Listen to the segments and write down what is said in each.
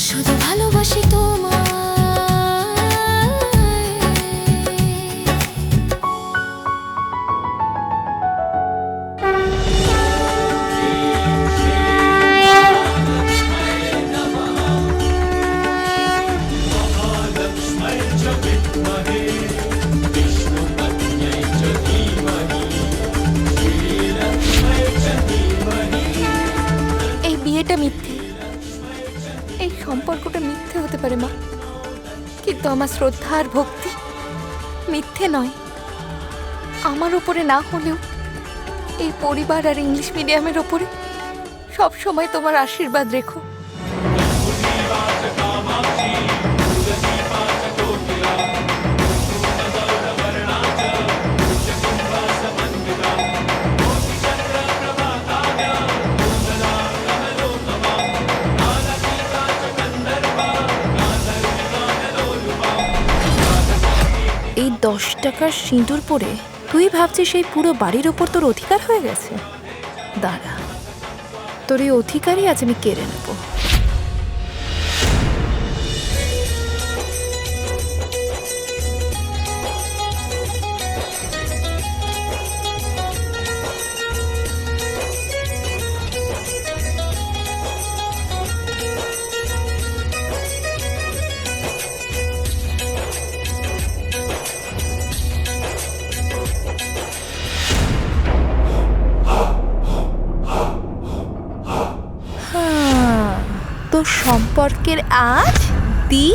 শুধু ভালোবাসি তোমায়। এই বিয়েটা মিথ্যে, এই সম্পর্কটা মিথ্যে হতে পারে মা, কিন্তু আমার শ্রদ্ধা আর ভক্তি মিথ্যে নয়। আমার উপরে না হলেও এই পরিবার আর ইংলিশ মিডিয়ামের ওপরে সব সময় তোমার আশীর্বাদ রেখো। এই 10 টাকার সিঁদুর পরে তুই ভাবছিস সেই পুরো বাড়ির ওপর তোর অধিকার হয়ে গেছে? দাঁড়া, তোর এই অধিকারই আজ আমি কেড়ে নেব। তো সম্পর্কের আজ দি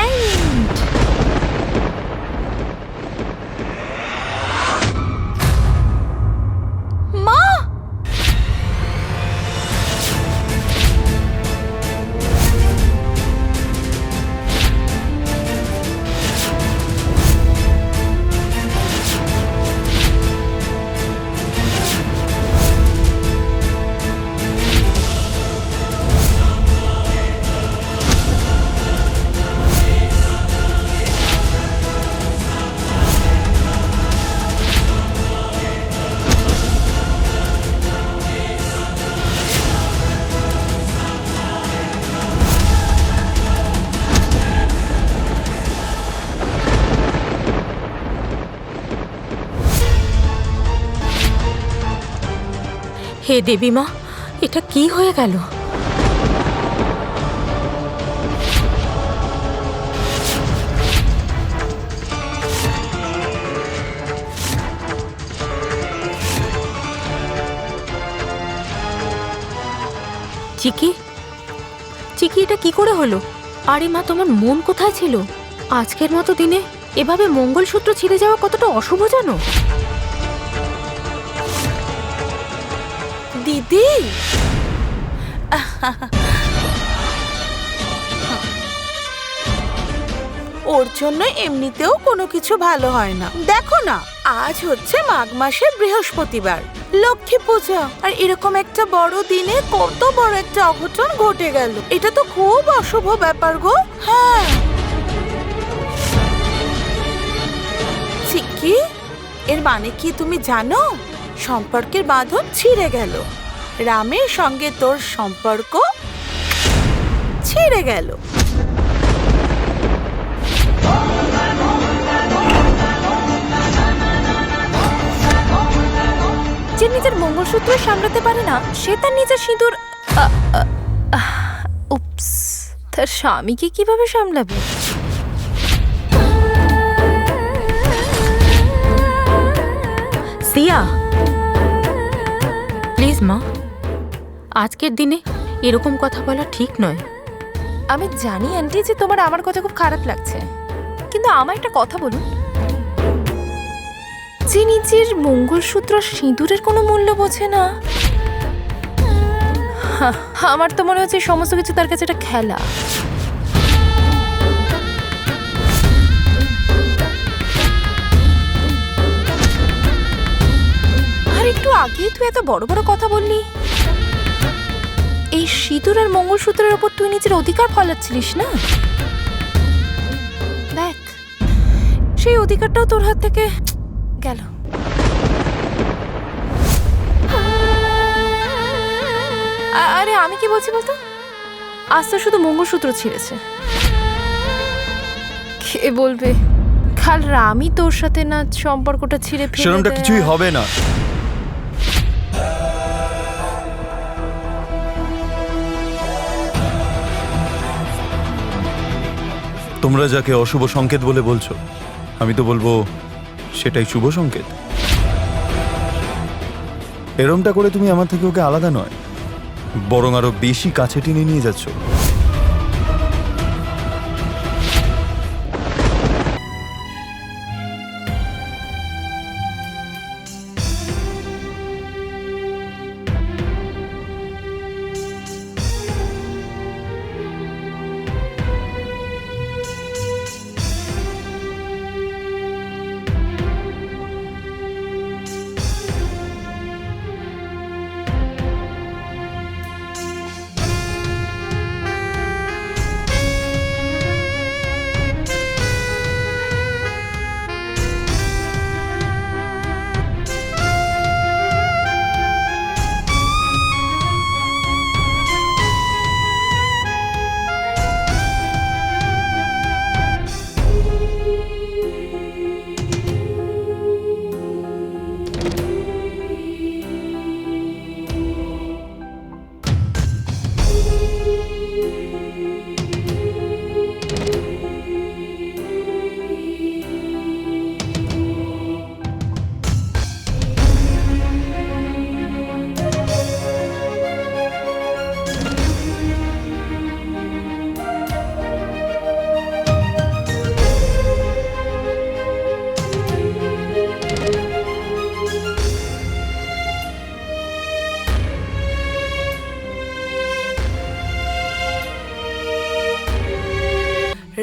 এন্ড। মা, হে দেবী মা, এটা কি হয়ে গেল? চিকি, চিকি, এটা কি করে হলো? আরে মা, তোমার মন কোথায় ছিল? আজকের মতো দিনে এভাবে মঙ্গলসূত্র ছিঁড়ে যাওয়া কতটা অশুভ জানো? দিদি, ওর জন্য এমনিতেও কোনো কিছু ভালো হয় না। দেখো না, আজ হচ্ছে মাঘ মাসের বৃহস্পতিবার, লক্ষ্মী পূজা, আর এরকম একটা বড় দিনে কত বড় একটা অঘটন ঘটে গেল। এটা তো খুব অশুভ ব্যাপার গো। হ্যাঁ চিকি, এর মানে কি তুমি জানো? সম্পর্কের বাঁধন ছিঁড়ে গেল, রামের সঙ্গে তোর সম্পর্ক ছিঁড়ে গেল। যে নিজের মঙ্গলসূত্র সামলাতে পারে না, সে তার নিজের সিঁদুর উপস, তার স্বামীকে কিভাবে সামলাবে? সিয়া, প্লিজ মা, আজকের দিনে এরকম কথা বলা ঠিক নয়। আমি জানি আন্টি যে তোমার আমার কথা খুব খারাপ লাগছে, কিন্তু আমার একটা কথা বলুন, যে নিজের মঙ্গলসূত্র সিঁদুরের কোনো মূল্য বোঝে না, আমার তো মনে হচ্ছে সমস্ত কিছু তার কাছে একটা খেলা। আর একটু আগেই তুই এত বড় বড় কথা বললি। এই সিঁদুর আর মঙ্গলসূত্রের ওপর তুই নিজের অধিকার ফলাচ্ছিলিস না? দেখ, সেই অধিকারটাও তোর হাত থেকে গেল। আরে আমি কি বলছি বলতো, আজ তো শুধু মঙ্গলসূত্র ছিঁড়েছে। কে বলবে কাল রামই তোর সাথে না সম্পর্কটা ছিঁড়ে ফেলে সেরকমটা দেয়। কিছুই হবে না। তোমরা যাকে অশুভ সংকেত বলে বলছো, আমি তো বলবো সেটাই শুভ সংকেত। এরমটা করে তুমি আমার থেকে ওকে আলাদা নয়, বরং আরো বেশি কাছে টেনে নিয়ে যাচ্ছ।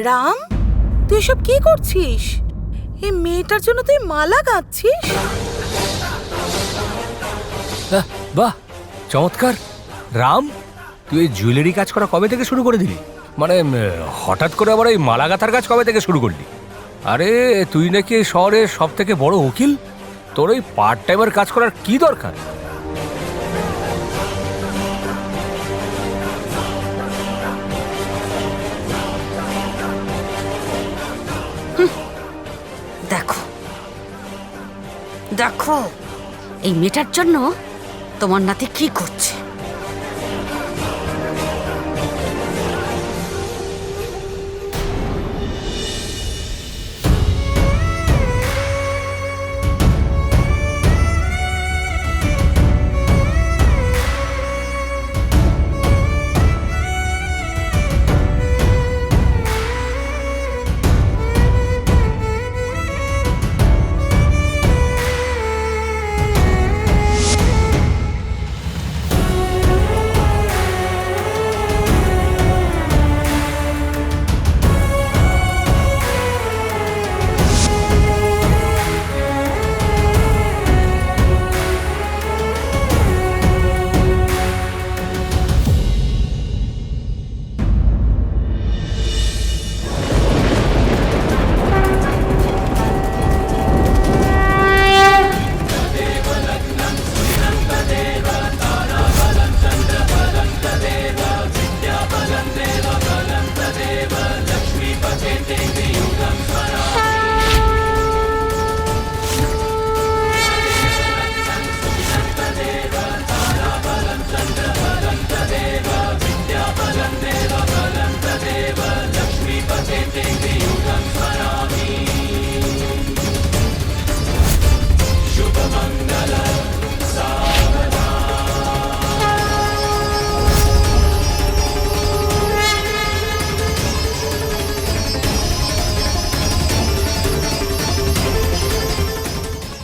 রাম, তুই এসব কি করছিস? এই মেয়েটার জন্য তুই মালা গাঁথছিস? বাহ, চমৎকার। রাম, তুই এই জুয়েলারি কাজ করা কবে থেকে শুরু করে দিলি? মানে হঠাৎ করে আবার এই মালা গাঁথার কাজ কবে থেকে শুরু করলি? আরে তুই নাকি এই শহরের সব থেকে বড় উকিল, তোর এই পার্ট টাইমের কাজ করার কি দরকার? দেখো দেখো এই মেয়েটার জন্য তোমার নাতি কি করছে।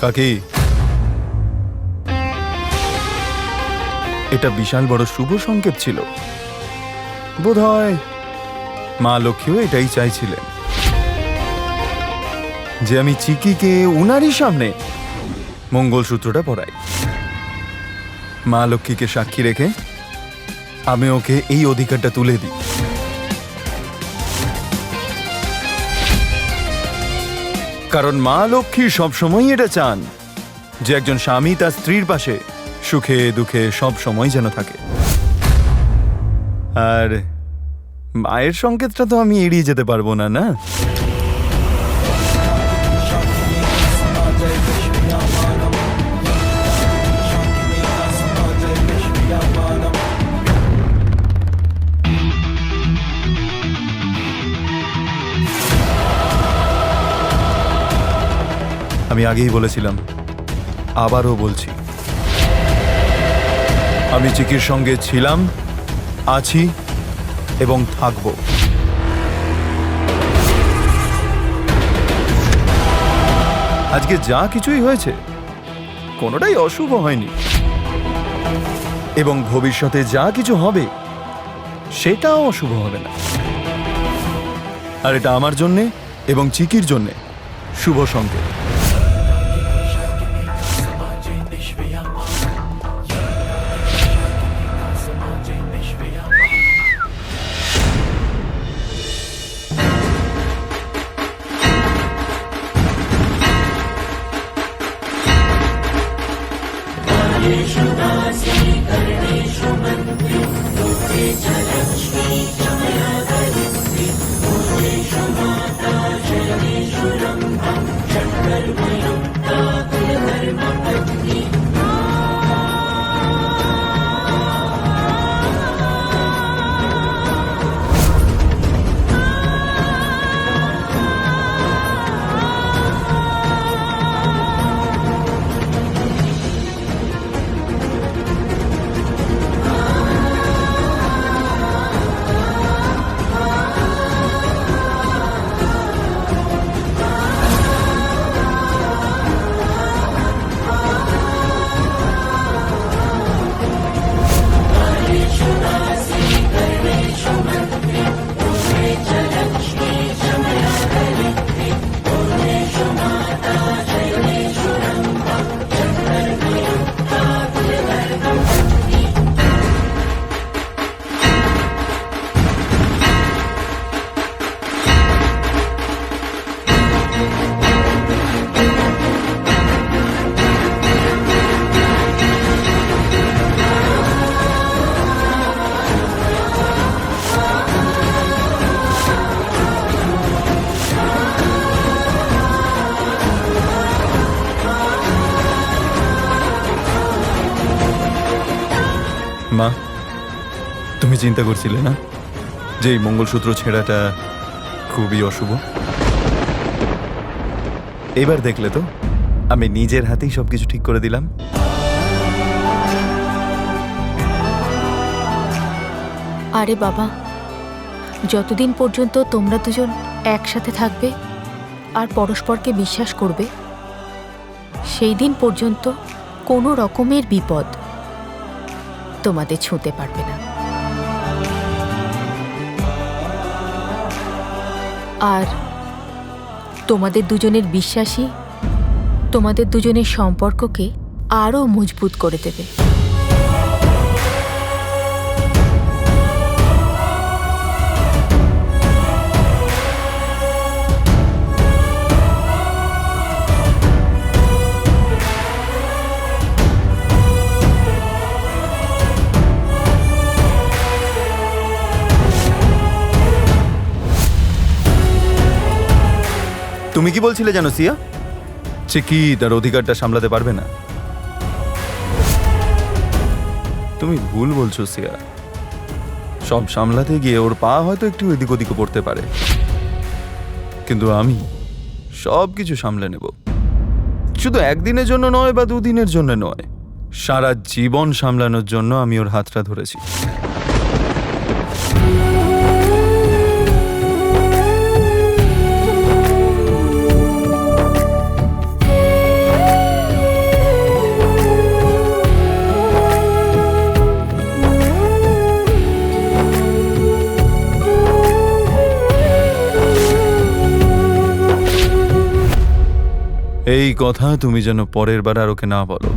কাকি, এটা বিশাল বড় শুভ সংকেত ছিল। বোধহয় মা লক্ষ্মীও এটাই চাইছিলেন, যে আমি চিকিকে উনারই সামনে মঙ্গলসূত্রটা পরাই। মা লক্ষ্মীকে সাক্ষী রেখে আমি ওকে এই অধিকারটা তুলে দিই। কারণ মা লক্ষ্মী সবসময় এটা চান যে একজন স্বামী তার স্ত্রীর পাশে সুখে দুঃখে সব সময় যেন থাকে। আর মায়ের সংকেতটা তো আমি এড়িয়ে যেতে পারবো না, না? আমি আগেই বলেছিলাম, আবারও বলছি, আমি চিকির সঙ্গে ছিলাম, আছি এবং থাকব। আজকে যা কিছুই হয়েছে কোনোটাই অশুভ হয়নি, এবং ভবিষ্যতে যা কিছু হবে সেটাও অশুভ হবে না। আর এটা আমার জন্যে এবং চিকির জন্যে শুভ সংকেত। মা, তুমি চিন্তা করছিলে না যে এই মঙ্গলসূত্র ছেঁড়াটা খুবই অশুভ? এবার দেখলে তো আমি নিজের হাতেই সবকিছু ঠিক করে দিলাম। আরে বাবা, যতদিন পর্যন্ত তোমরা দুজন একসাথে থাকবে আর পরস্পরকে বিশ্বাস করবে, সেই দিন পর্যন্ত কোনো রকমের বিপদ তোমাদের ছুঁতে পারবে না। আর তোমাদের দুজনের বিশ্বাসই তোমাদের দুজনের সম্পর্ককে আরও মজবুত করে দেবে। তুমি কি বলছিলে জানো সিয়া? চিকি তার অধিকারটা সামলাতে পারবে না। তুমি ভুল বলছো সিয়া। সব সামলাতে গিয়ে ওর পা হয়তো একটু এদিক ওদিকে পড়তে পারে, কিন্তু আমি সব কিছু সামলে নেব। শুধু একদিনের জন্য নয় বা দুদিনের জন্য নয়, সারা জীবন সামলানোর জন্য আমি ওর হাতটা ধরেছি। এই কথা তুমি যেন পরের বার আর ওকে না বলো,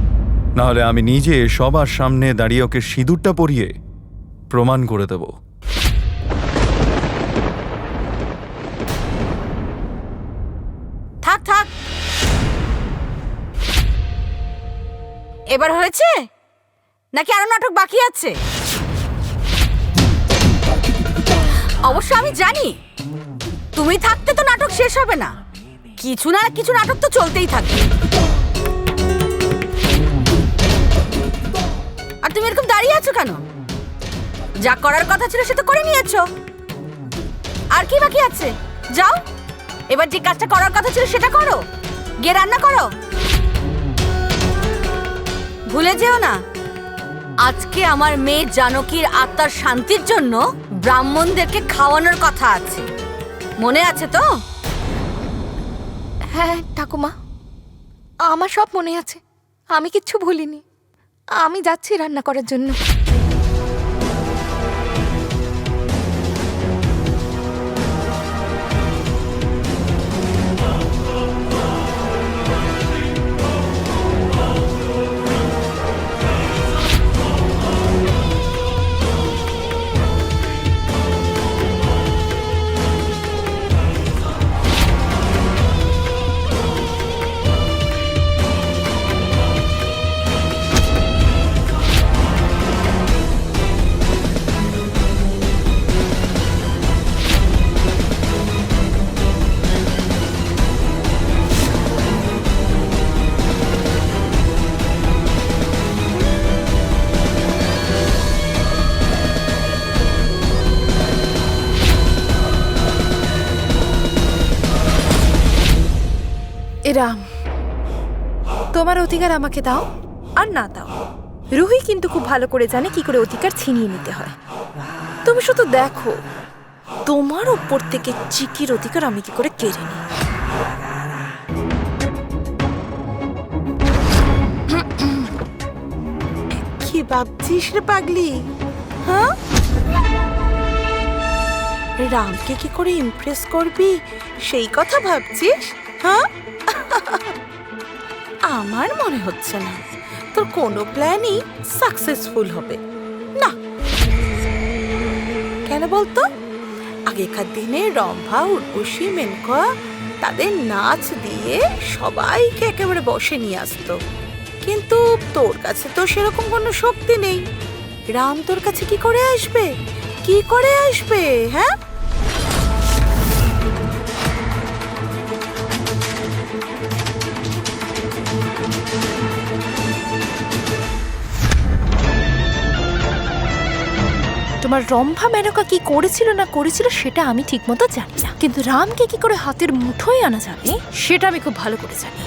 না হলে আমি নিজে সবার সামনে দাঁড়িয়ে ওকে সিঁদুরটা পরিয়ে প্রমাণ করে দেব। থাক থাক, এবার হয়েছে নাকি আরো নাটক বাকি আছে? অবশ্য আমি জানি তুমি থাকতে তো নাটক শেষ হবে না, কিছু না কিছু নাটক তো চলতেই থাকবে। আর তুমি এরকম দাঁড়িয়ে আছো কেন? যা করার কথা ছিল সে তো করে নিয়েছো, আর কি বাকি আছে? যাও, এবার যে কাজটা করার কথা ছিল সেটা করো, গিয়ে রান্না করো। ভুলে যেও না, আজকে আমার মেয়ে জানকীর আত্মার শান্তির জন্য ব্রাহ্মণদেরকে খাওয়ানোর কথা আছে, মনে আছে তো? হ্যাঁ ঠাকুমা, আমার সব মনে আছে, আমি কিচ্ছু ভুলিনি। আমি যাচ্ছি রান্না করার জন্য। রাম, তোমার অধিকার আমাকে দাও আর না দাও, রুহি কিন্তু খুব ভালো করে জানে কি করে অধিকার ছিনিয়ে নিতে হয়। তুমি শুধু দেখো তোমার ওপর থেকে চিকির অধিকার আমি কি করে কেড়ে নিই। কি ভাবছিস রে পাগলি? হ্যাঁ, রামকে কি করে ইমপ্রেস করবি সেই কথা ভাবছিস? হ্যাঁ, আমার মনে হচ্ছে না তোর কোনো প্ল্যানই সাকসেসফুল হবে না। কেন বলতো? আগেকার দিনে রম্ভা, উর্বশী, মেনকা তাদের নাচ দিয়ে সবাইকে একেবারে বসে নিয়ে আসতো, কিন্তু তোর কাছে তো সেরকম কোনো শক্তি নেই। রাম তোর কাছে কি করে আসবে? কি করে আসবে? হ্যাঁ, তোমার রম্ভা মেনকা কি করেছিল না করেছিল সেটা আমি ঠিক মতো জানি না, কিন্তু রামকে কি করে হাতের মুঠোয় আনা যাবে সেটা আমি খুব ভালো করে জানি।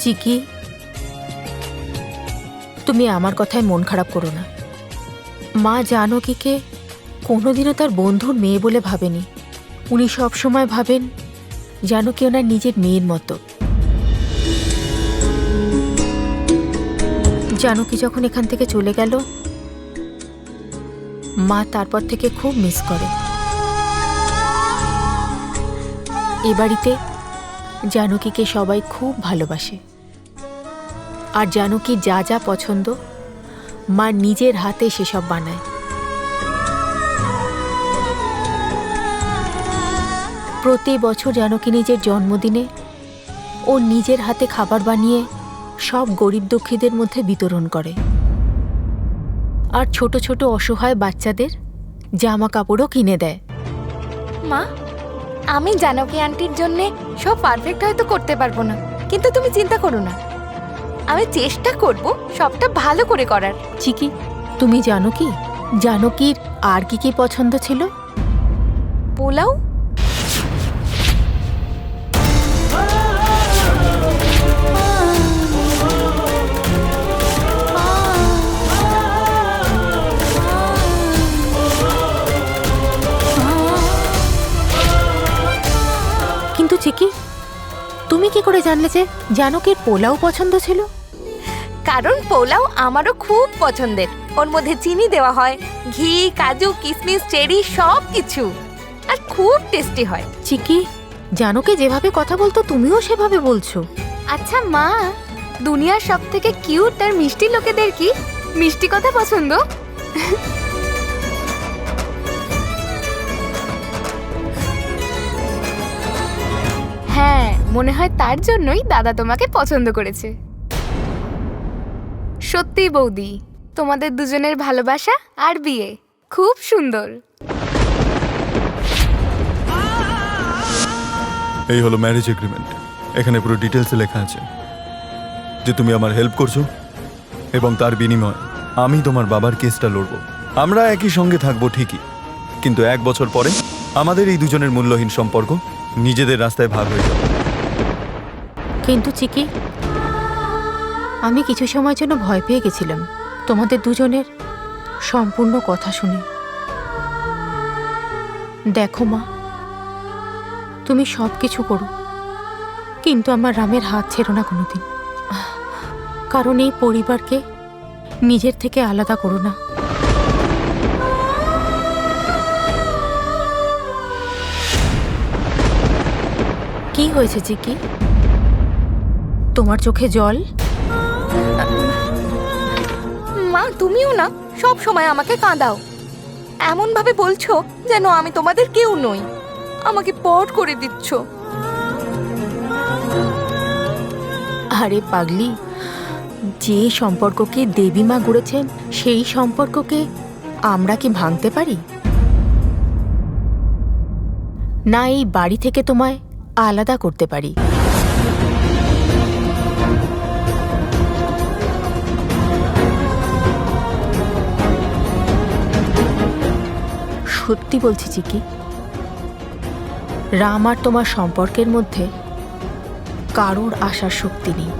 চিকি, তুমি আমার কথায় মন খারাপ করো না। মা জানকীকে কোনোদিনও তার বন্ধুর মেয়ে বলে ভাবেনি। উনি সব সময় ভাবেন জানকী ওনার নিজের মেয়ের মতো। জানকী যখন এখান থেকে চলে গেল, মা তারপর থেকে খুব মিস করে। এ বাড়িতে জানকীকে সবাই খুব ভালোবাসে, আর জানকীর যা যা পছন্দ মা নিজের হাতে সেসব বানায়। প্রতি বছর জানকী নিজের জন্মদিনে ও নিজের হাতে খাবার বানিয়ে সব গরিব দুঃখীদের মধ্যে বিতরণ করে, আর ছোট ছোট অসহায় বাচ্চাদের জামা কাপড়ও কিনে দেয়। মা, আমি জানকী আন্টির জন্য সব পারফেক্ট হয়তো করতে পারবো না, কিন্তু তুমি চিন্তা করো না, আমি চেষ্টা করব সবটা ভালো করে করার। চিকি, তুমি জানো কি জানকীর আর কি কি পছন্দ ছিল? পোলাও, কিন্তু চিকি, তুমি কি করে জানলে যে জানকীর পোলাও পছন্দ ছিল? কারণ পোলাও আমারও খুব পছন্দের। ওর মধ্যে চিনি দেওয়া হয়, ঘি, কাজু, কিশমিশ, চেরি সব কিছু, আর খুব টেস্টি হয়। চিকি, জানকে যেভাবে কথা বলতো তুমিও সেভাবে বলছো। আচ্ছা মা, দুনিয়ার সব থেকে কিউট আর মিষ্টি লোকেদের কি মিষ্টি কথা পছন্দ? হ্যাঁ, মনে হয় তার জন্যই দাদা তোমাকে পছন্দ করেছে। সত্যি বৌদি, তোমাদের দুজনের ভালোবাসা আর বিয়ে খুব সুন্দর। এই হলো ম্যারেজ এগ্রিমেন্ট। এখানে পুরো ডিটেলসে লেখা আছে যে তুমি আমার হেল্প করছো এবং তার বিনিময়ে আমি তোমার বাবার কেসটা লড়বো। আমরা একই সঙ্গে থাকবো ঠিকই, কিন্তু 1 বছর পরে আমাদের এই দুজনের মূল্যহীন সম্পর্ক নিজেদের রাস্তায় ভাগ হয়ে যাবে। কিন্তু চিকি, আমি কিছু সময়ের জন্য ভয় পেয়ে গেছিলাম তোমাদের দুজনের সম্পূর্ণ কথা শুনে। দেখো মা, তুমি সব কিছু করো, কিন্তু আমার রামের হাত ছেড়ো না কোনোদিন। কারণ এই পরিবারকে নিজের থেকে আলাদা করো না। কি হয়েছে চিকি? তোমার চোখে জল? মা, তুমিও না সব সময় আমাকে কাঁদাও। এমন ভাবে বলছো যেন আমি তোমাদের কেউ নই, আমাকে পট করে দিচ্ছ। আরে পাগলি, যে সম্পর্ককে দেবী মা গড়েছেন সেই সম্পর্ককে আমরা কি ভাঙতে পারি? না এই বাড়ি থেকে তোমায় আলাদা করতে পারি। সত্যি বলছি চিকি, রাম আর তোমার সম্পর্কের মধ্যে কারোর আশার শক্তি নেই।